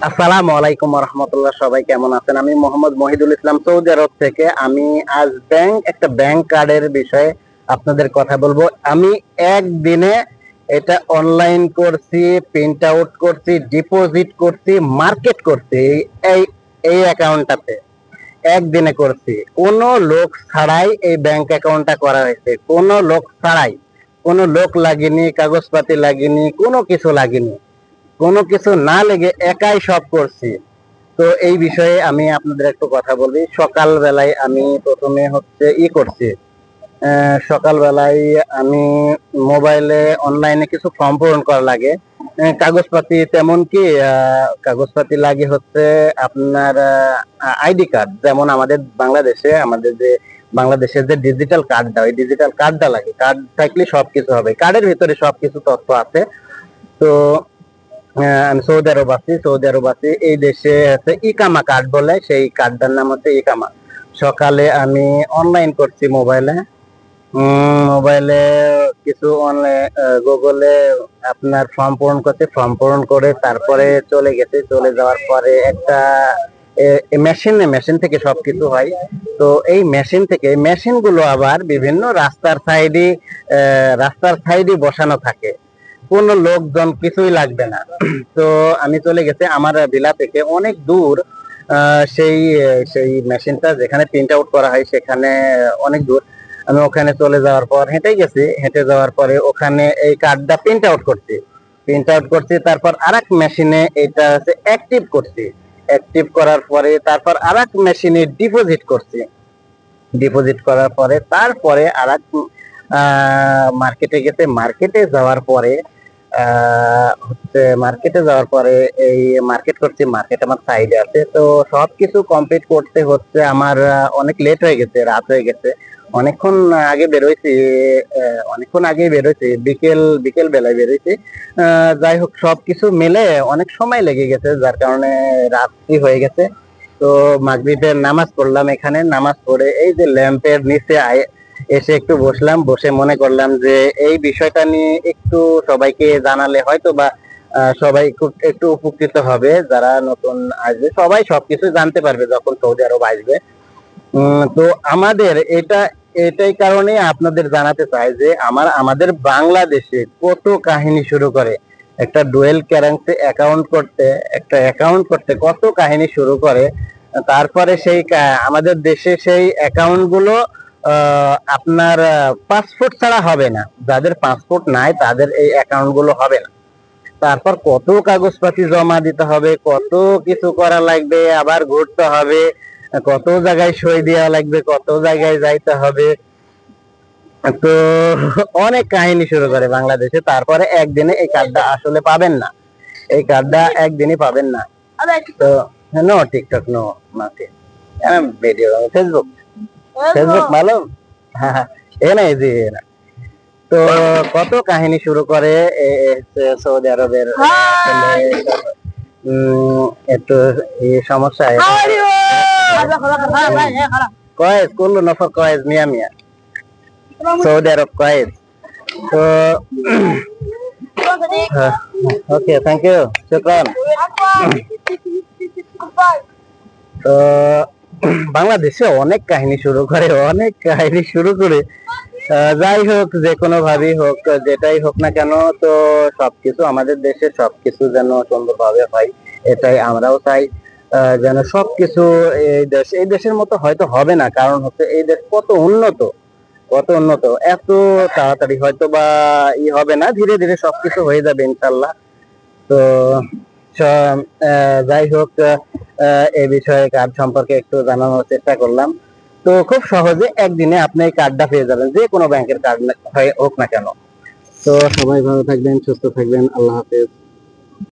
আসসালামু আলাইকুম রহমতুল্লাহ। সবাই কেমন আছেন? আমি মোহাম্মদ মহিদুল ইসলাম, সৌদি আরব থেকে। আমি আজ একটা ব্যাংক কার্ডের বিষয়ে আপনাদের কথা বলবো। আমি একদিনে এটা অনলাইন করছি, প্রিন্ট আউট করছি, ডিপোজিট করছি, মার্কেট করছি। এই এই অ্যাকাউন্টটাতে একদিনে করছি। কোনো লোক ছাড়াই এই ব্যাংক অ্যাকাউন্টটা করা হয়েছে, কোনো লোক ছাড়াই। কোনো লোক লাগেনি, কাগজপাতি লাগেনি, কোনো কিছু লাগেনি। কোনো কিছু না লেগে একাই সব করছি। তো এই বিষয়ে আমি আপনাদের একটু কথা বলি। সকাল বেলায় আমি প্রথমে করছি। সকালবেলায় আমি মোবাইলে অনলাইনে কিছু ফর্ম পূরণ করা লাগে। কাগজপাতি তেমন কি কাগজপাতি লাগে আপনার আইডি কার্ড। যেমন আমাদের বাংলাদেশে আমাদের যে বাংলাদেশের যে ডিজিটাল কার্ডটা, ওই ডিজিটাল কার্ডটা লাগে। কার্ড থাকলে সবকিছু হবে, কার্ডের ভিতরে সবকিছু তথ্য আছে। তো আমি সৌদি আরব আছি। এই দেশে আছে ইকামা কার্ড বলে, সেই কার্ডটার নাম হচ্ছে ইকামা। সকালে আমি অনলাইন করছি মোবাইলে। মোবাইলে কিছু অনলাইন গুগলে আপনার ফর্ম পূরণ করতে, ফর্ম পূরণ করে তারপরে চলে যাওয়ার পরে একটা মেশিন থেকে সবকিছু হয়। তো এই মেশিন গুলো আবার বিভিন্ন রাস্তার সাইডে বসানো থাকে। কোনো লোকজন কিছুই লাগবে না। তো আমি চলে গেছি আমার ভিলা থেকে অনেক দূর। সেই সেই মেশিনটা যেখানে প্রিন্ট আউট করা হয় সেখানে অনেক দূর। আমি ওখানে চলে যাওয়ার পর হেঁটে যাওয়ার পরে ওখানে এই কার্ডটা প্রিন্ট আউট করছি। তারপর আরেক মেশিনে এটা হচ্ছে অ্যাক্টিভ করার পরে তারপর আরেক মেশিনে ডিপোজিট করার পরে তারপরে আরেক মার্কেটে যাওয়ার পরে এই মার্কেট করছি। মার্কেট আমার সাইডে আছে। তো সবকিছু কমপ্লিট করতে আমার অনেক লেট হয়ে গেছে, রাত হয়ে গেছে। অনেকক্ষণ আগে বেরোইছি, বিকেল বিকেল বেলায় বেরোইছি। যাই হোক, সবকিছু মিলে অনেক সময় লেগে গেছে, যার কারণে রাত্রি হয়ে গেছে। তো মাগরিবের নামাজ পড়লাম। এখানে নামাজ পড়ে এই যে ল্যাম্পের নিচে এসে একটু বসলাম। বসে মনে করলাম যে এই বিষয়টা নিয়ে একটু সবাইকে জানালে হয়তো বা সবাই একটু উপকৃত হবে। যারা নতুন আসবে সবাই সবকিছু জানতে পারবে যখন সৌদি আরব আসবে। তো আমাদের এটাই কারণে আপনাদের জানাতে চাই যে আমাদের বাংলাদেশে কত কাহিনী শুরু করে একটা ডুয়েল কারেন্সি অ্যাকাউন্ট করতে কত কাহিনী শুরু করে। তারপরে আমাদের দেশে সেই অ্যাকাউন্ট গুলো আপনার পাসপোর্ট ছাড়া হবে না। যাদের পাসপোর্ট নাই তাদের এই অ্যাকাউন্ট গুলো হবে না। তারপর কত কাগজপাতি জমা দিতে হবে, কত কিছু করা লাগবে, আবার ঘুরতে হবে, কত জায়গায় সই দেওয়া লাগবে, কত জায়গায় যাইতে হবে। তো অনেক কাহিনী শুরু করে বাংলাদেশে। তারপরে একদিনে এই কার্ডটা আসলে পাবেন না, এই কার্ডটা একদিনই পাবেন না। তো no TikTok, no nothing, video Facebook Facebook মালুম। হ্যাঁ, এ না জি না। তো কত কাহিনী শুরু করে সৌদি আরবের। একটু সমস্যা কয়েস কুল্লু নফর কয়েস মিয়া মিয়া সৌদি আরব কয়েস। তো ওকে, থ্যাংক ইউ, শুকরান। তো বাংলাদেশে অনেক কাহিনী শুরু করে যাই হোক, যে কোনো ভাবেই হোক, যেটাই হোক না কেন, তো সবকিছু আমাদের দেশে সবকিছু যেন সুন্দরভাবে হয়, এটাই আমরাও চাই। যেন সবকিছু এই দেশের মতো হয়তো হবে না, কারণ এই দেশ কত উন্নত। এত তাড়াতাড়ি হয়তো বা হবে না, ধীরে ধীরে সবকিছু হয়ে যাবে ইনশাল্লাহ। তো যাই হোক, এই বিষয়ে কার্ড সম্পর্কে একটু জানানোর চেষ্টা করলাম। তো খুব সহজে একদিনে আপনি এই কার্ডটা পেয়ে যাবেন, যে কোনো ব্যাংকের কার্ড হোক না কেন। তো সবাই ভালো থাকবেন, সুস্থ থাকবেন। আল্লাহ হাফেজ।